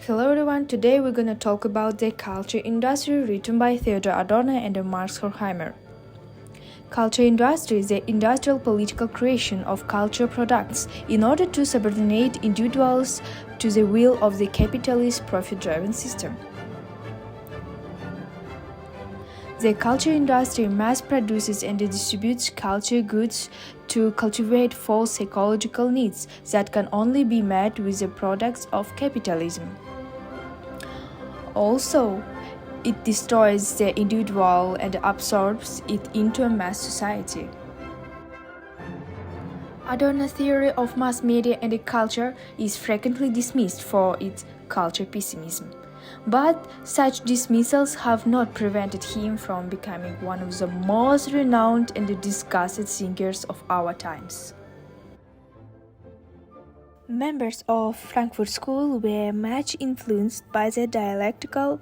Hello everyone, today we're going to talk about the culture industry written by Theodor Adorno and Max Horkheimer. Culture industry is the industrial political creation of culture products in order to subordinate individuals to the will of the capitalist profit-driven system. The culture industry mass produces and distributes culture goods to cultivate false psychological needs that can only be met with the products of capitalism. Also, it destroys the individual and absorbs it into a mass society. Adorno's theory of mass media and culture is frequently dismissed for its culture pessimism. But such dismissals have not prevented him from becoming one of the most renowned and discussed thinkers of our times. Members of Frankfurt School were much influenced by the dialectical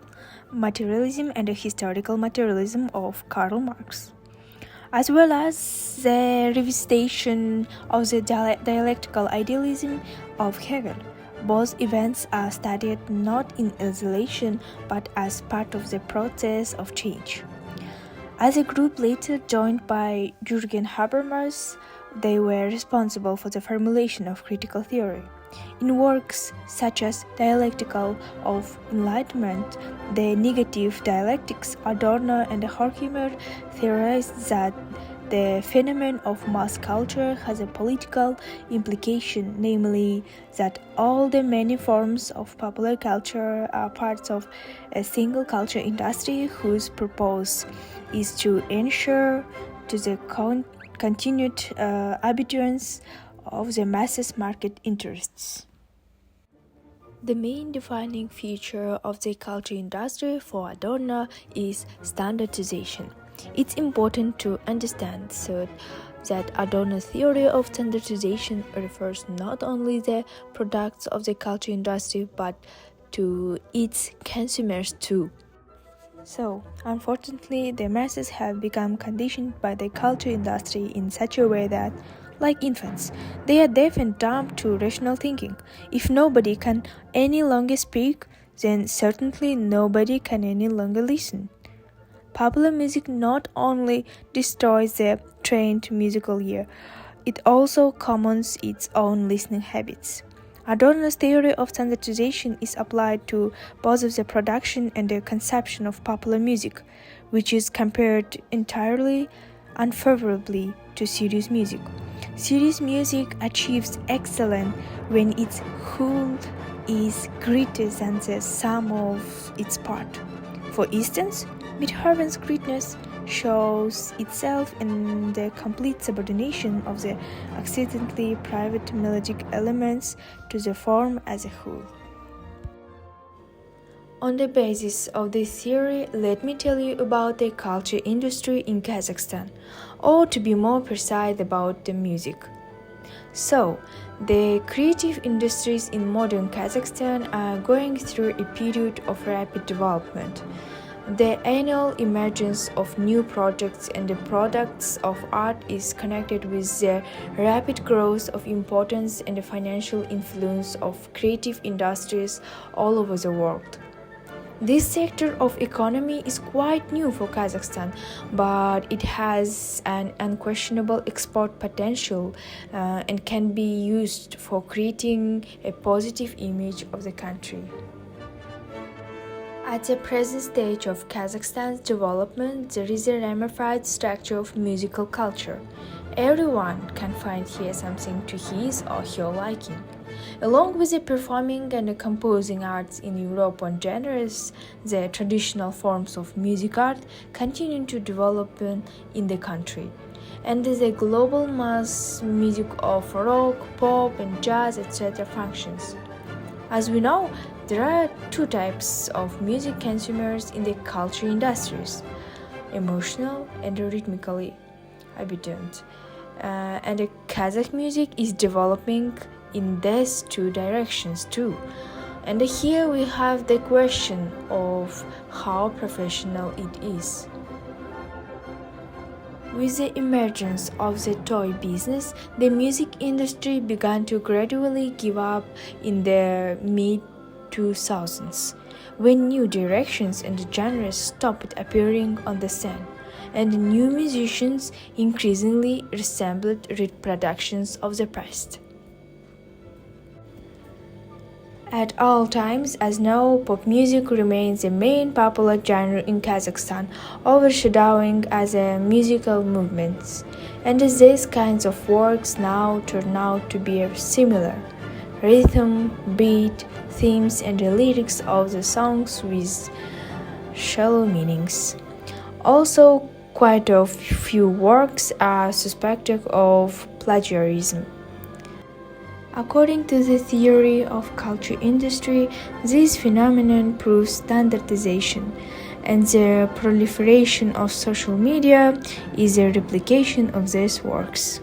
materialism and the historical materialism of Karl Marx, as well as the revisitation of the dialectical idealism of Hegel. Both events are studied not in isolation but as part of the process of change. As a group later joined by Jürgen Habermas, they were responsible for the formulation of critical theory. In works such as Dialectical of Enlightenment, the negative dialectics, Adorno and Horkheimer theorized that the phenomenon of mass culture has a political implication, namely that all the many forms of popular culture are parts of a single culture industry whose purpose is to ensure to the continued obedience of the masses' market interests. The main defining feature of the culture industry for Adorno is standardization. It's important to understand that Adorno's theory of standardization refers not only the products of the culture industry but to its consumers too. So, unfortunately, the masses have become conditioned by the culture industry in such a way that, like infants, they are deaf and dumb to rational thinking. If nobody can any longer speak, then certainly nobody can any longer listen. Popular music not only destroys the trained musical ear, it also commons its own listening habits. Adorno's theory of standardization is applied to both of the production and the consumption of popular music, which is compared entirely unfavorably to serious music. Serious music achieves excellence when its whole is greater than the sum of its part. For instance, Beethoven's greatness shows itself in the complete subordination of the accidentally private melodic elements to the form as a whole. On the basis of this theory, let me tell you about the culture industry in Kazakhstan, or to be more precise about the music. So, the creative industries in modern Kazakhstan are going through a period of rapid development. The annual emergence of new projects and the products of art is connected with the rapid growth of importance and the financial influence of creative industries all over the world. This sector of economy is quite new for Kazakhstan, but it has an unquestionable export potential and can be used for creating a positive image of the country. At the present stage of Kazakhstan's development, there is a ramified structure of musical culture. Everyone can find here something to his or her liking. Along with the performing and the composing arts in Europe and genres, the traditional forms of music art continue to develop in the country. And the global mass music of rock, pop, and jazz, etc. functions. As we know, there are two types of music consumers in the culture industries: emotional and rhythmically obedient. And the Kazakh music is developing in these two directions too. And here we have the question of how professional it is. With the emergence of the toy business, the music industry began to gradually give up in the mid 2000s, when new directions and genres stopped appearing on the scene, and new musicians increasingly resembled reproductions of the past. At all times, as now, pop music remains the main popular genre in Kazakhstan, overshadowing other musical movements. And these kinds of works now turn out to be similar: rhythm, beat, themes, and the lyrics of the songs with shallow meanings. Also, quite a few works are suspected of plagiarism. According to the theory of culture industry, this phenomenon proves standardization, and the proliferation of social media is a replication of these works.